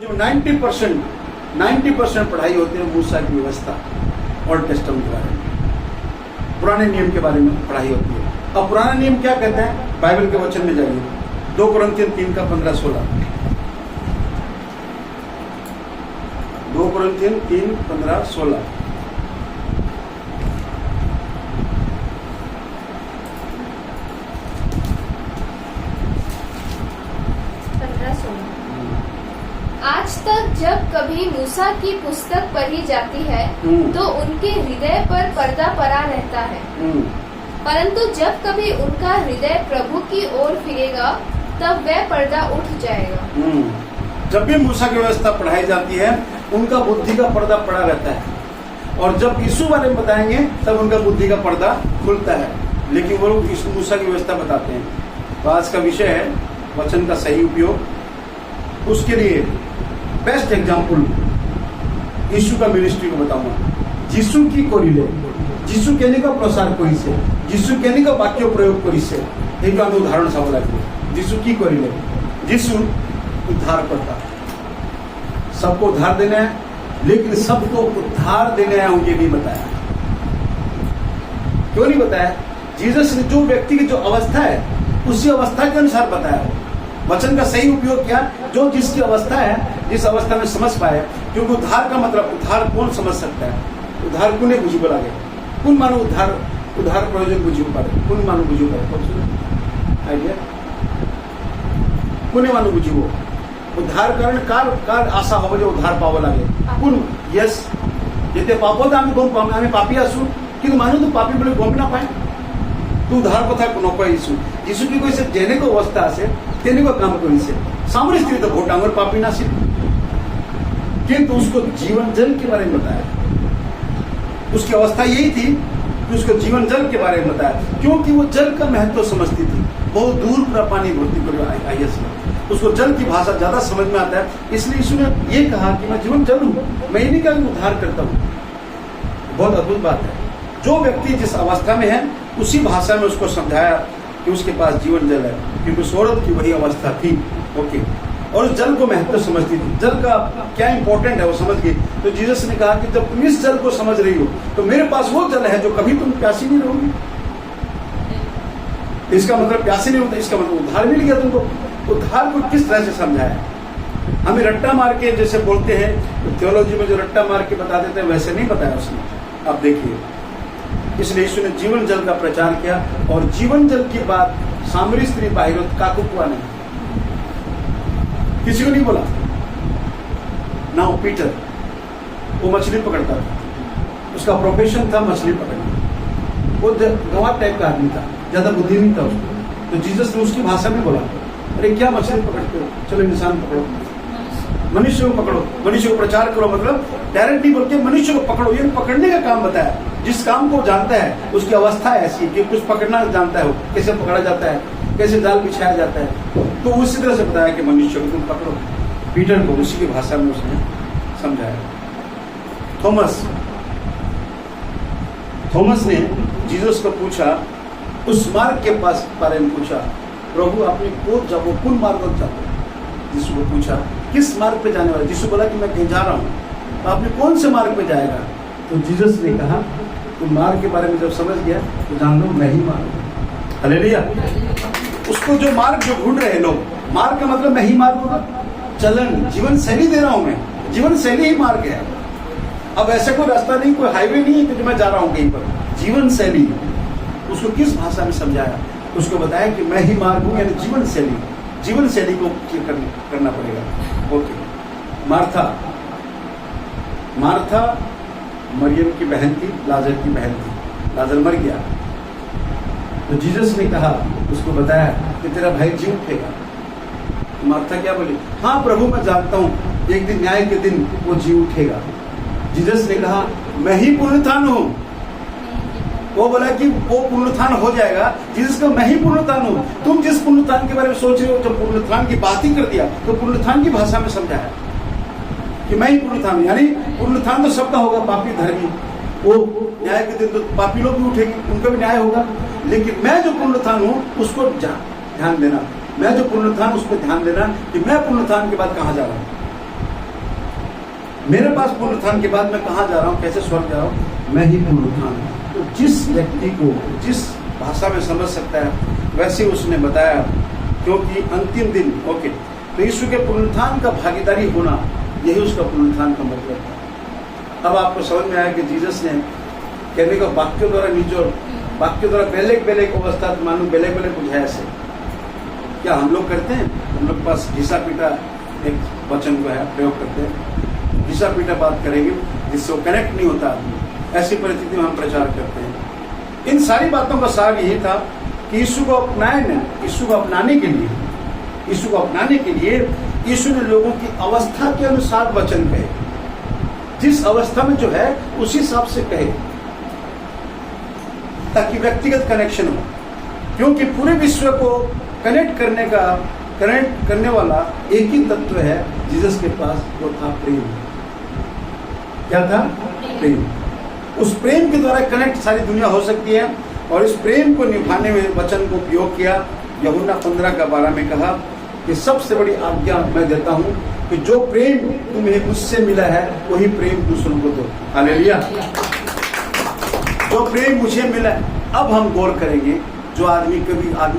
जो 90% पढ़ाई होती है मूसा की व्यवस्था और टेस्टमेंट के बारे में, पुराने नियम के बारे में पढ़ाई होती है। अब पुराना नियम क्या कहता है, बाइबल के वचन में जाइए, 2 कुरिन्थियन 3:15-16। 2 कुरिन्थियन 3:15-16। आज तक जब कभी मूसा की पुस्तक पढ़ी जाती है तो उनके हृदय पर पर्दा पड़ा रहता है, परंतु जब कभी उनका हृदय प्रभु की ओर फिरेगा तब वह पर्दा उठ जाएगा। जब भी मूसा की व्यवस्था पढ़ाई जाती है उनका बुद्धि का पर्दा पड़ा रहता है, और जब यीशु बारे में बताएंगे तब उनका बुद्धि का पर्दा खुलता है, लेकिन वो लोग मूसा की व्यवस्था बताते हैं। तो आज का विषय है वचन का सही उपयोग। उसके लिए बेस्ट एग्जाम्पल यीशु का मिनिस्ट्री को बताऊंगा। यीशु की कोरिले, यीशु कहने का प्रसार कोई से, यीशु कहने का वाक्य प्रयोग कोई से, एक उदाहरण सब लगे। यीशु की कोरिले, यीशु उद्धार करता, सबको उद्धार देना है, लेकिन सबको उद्धार देने आया हूं ये नहीं बताया। क्यों नहीं बताया? जीसस ने जो व्यक्ति की जो अवस्था है उसी अवस्था के अनुसार बताया। वचन का सही उपयोग क्या, जो जिसकी अवस्था है, जिस अवस्था में समझ पाए। क्योंकि उद्धार का मतलब, उद्धार कौन समझ सकता है? उद्धार कुने बुझी लागे, कौन मानो उद्धार प्रयोजन बुझी पारे, कौन मानो बुझी पारे, आइडिया कुने मानो बुझी वो उद्धार कारण कार आशा हो जो उद्धार पाव लागे कौन? यस, जेते पापो तो आम्ही गम पाम, आम्ही पापी आसू, কিন্তু মানুষ তো পাপি বলে গম না পায়। তো উদ্ধার কথা নকয় যিশু কি কৈছে যেনেকৈ অৱস্থা আছে তেনেকৈ কাম কৰিছে। सामरी स्त्री तो बहुत डांगर पापी ना सिर्फ, किंतु उसको जीवन जल के बारे में बताया। उसकी अवस्था यही थी कि उसको जीवन जल के बारे में बताया, क्योंकि वो जल का महत्व समझती थी। बहुत दूर पूरा पानी भर्ती कर आईएस में उसको जल की भाषा ज्यादा समझ में आता है, इसलिए यीशु ने ये कहा कि मैं जीवन जल हूं, मैं ये नहीं कहा कि उद्धार करता हूं। बहुत अद्भुत बात है। जो व्यक्ति जिस अवस्था में है उसी भाषा में उसको समझाया कि उसके पास जीवन जल है, क्योंकि उस औरत की वही अवस्था थी। ओके, और उस जल को महत्व समझती थी, जल का क्या इंपॉर्टेंट है वो समझ गई। तो जीसस ने कहा कि जब तुम इस जल को समझ रही हो तो मेरे पास वो जल है जो कभी तुम प्यासी नहीं रहोगी। इसका मतलब प्यासी नहीं होता, इसका मतलब उद्धार मिल गया तुमको। उद्धार को किस तरह से समझाया? हमें रट्टा मार के जैसे बोलते हैं, थियोलॉजी में जो रट्टा मार के बता देते हैं वैसे नहीं बताया उसने। अब देखिए, इसलिए यीशु ने जीवन जल का प्रचार किया, और जीवन जल की बात सामरी स्त्री बाहर काकू कुआ नहीं, किसी को नहीं बोला। ना पीटर, वो मछली पकड़ता था, उसका प्रोफेशन था मछली पकड़ना। वो गंवार टाइप का आदमी था, ज्यादा बुद्धि नहीं था उसको। तो जीसस ने उसकी भाषा में बोला, अरे क्या मछली पकड़ते हो, चलो इंसान पकड़ो, मनुष्य को पकड़ो, मनुष्य को प्रचार करो। मतलब डायरेक्ट नहीं बोल के मनुष्य को पकड़ो, ये पकड़ने का काम बताया। जिस काम को जानता है उसकी अवस्था ऐसी कि कुछ पकड़ना जानता है, कैसे पकड़ा जाता है, कैसे जाल बिछाया जाता है, तो उसी तरह से बताया कि मनुष्य को तुम पकड़ो। पीटर को उसी की भाषा में उसने समझाया। थॉमस ने जीसस को पूछा, उस मार्ग के पास बारे में पूछा, प्रभु आपने कौन मार्ग जाते? यीशु को पूछा किस मार्ग पे जाने वाला? यीशु बोला कि मैं कहीं जा रहा हूँ। तो आपने कौन से मार्ग पे जाएगा? तो जीसस ने कहा, तो मार्ग के बारे में जब समझ गया तो जान लो मैं ही मार्ग। हालेलुया। उसको जो मार्ग जो ढूंढ रहे हैं लोग, मार्ग का मतलब मैं ही मार्ग होगा। चलन, जीवन शैली दे रहा हूं मैं, जीवन शैली ही मार्ग है। अब ऐसा कोई रास्ता नहीं, कोई हाईवे नहीं है कि मैं जा रहा हूं कहीं पर। जीवन शैली, उसको किस भाषा में समझाया? उसको बताया कि मैं ही मार्ग हूं, यानी जीवन शैली को करना पड़ेगा। ओके, मार्था मरियम की बहन थी, लाजर की बहन थी। लाजर मर गया, तो जीसस ने कहा, उसको बताया कि तेरा भाई जी उठेगा। मार्था क्या बोली? हाँ प्रभु मैं जानता हूँ, एक दिन न्याय के दिन वो जी उठेगा। जीसस ने कहा, मैं ही पुनरुत्थान हूँ। वो बोला कि वो पुनरुत्थान हो जाएगा। जीसस का मैं ही पुनरुत्थान हूँ। तुम जिस पुनरुत्थान के बारे में सोच रहे हो, जब पुनरुत्थान की बात ही कर दिया तो पुनरुत्थान की भाषा में समझाया कि मैं ही पुनरुत्थान हूँ। यानी पुनरुत्थान तो सबका होगा, पापी धर्मी, वो न्याय के दिन तो पापी लोग भी उठेंगे, उनका भी न्याय होगा। लेकिन मैं जो पुनरुत्थान हूँ उसको ध्यान देना, मैं जो पुनरुत्थान उस पर ध्यान देना कि मैं पुनरुत्थान के बाद कहाँ जा रहा हूँ। मेरे पास पुनरुत्थान के बाद मैं कहाँ जा रहा हूँ, कैसे स्वर्ग जा रहा हूँ, मैं ही पुनरुत्थान हूँ। तो जिस व्यक्ति को जिस भाषा में समझ सकता है वैसे उसने बताया, क्योंकि अंतिम दिन ओके, तो यीशु के पुनरुत्थान का भागीदारी होना यही उसका पुनरुत्थान का मतलब है। अब आपको समझ में आया कि जीसस ने कहने का वाक्यों द्वारा निचोड़, वाक्यों द्वारा बेलेग बेलेग अवस्था मालूम बेलेग बेलेग कुछ है ऐसे क्या हम लोग करते हैं? हम लोग पास घिसा पीटा एक वचन को है प्रयोग करते हैं, घिसा पीटा बात करेंगे जिससे वो कनेक्ट नहीं होता आदमी, ऐसी परिस्थिति में हम प्रचार करते हैं। इन सारी बातों का सार यही था कि यीशु को अपनाने, यीशु को अपनाने के लिए, यीशु को अपनाने के लिए यीशु ने लोगों की अवस्था के अनुसार वचन कहे, जिस अवस्था में जो है उसी हिसाब से कहे, ताकि व्यक्तिगत कनेक्शन हो। क्योंकि पूरे विश्व को कनेक्ट करने वाला एक ही तत्व है जीसस के पास, वो था प्रेम। क्या था? प्रेम। उस प्रेम के द्वारा कनेक्ट सारी दुनिया हो सकती है, और इस प्रेम को निभाने में वचन को उपयोग किया। यूहन्ना 15:12 में कहा कि सबसे बड़ी आज्ञा मैं देता हूं कि जो प्रेम तुम्हें मुझसे मिला है वही प्रेम दूसरों को दो। हालेलुया। जो प्रेम मुझे मिला है, अब हम गौर करेंगे जो आदमी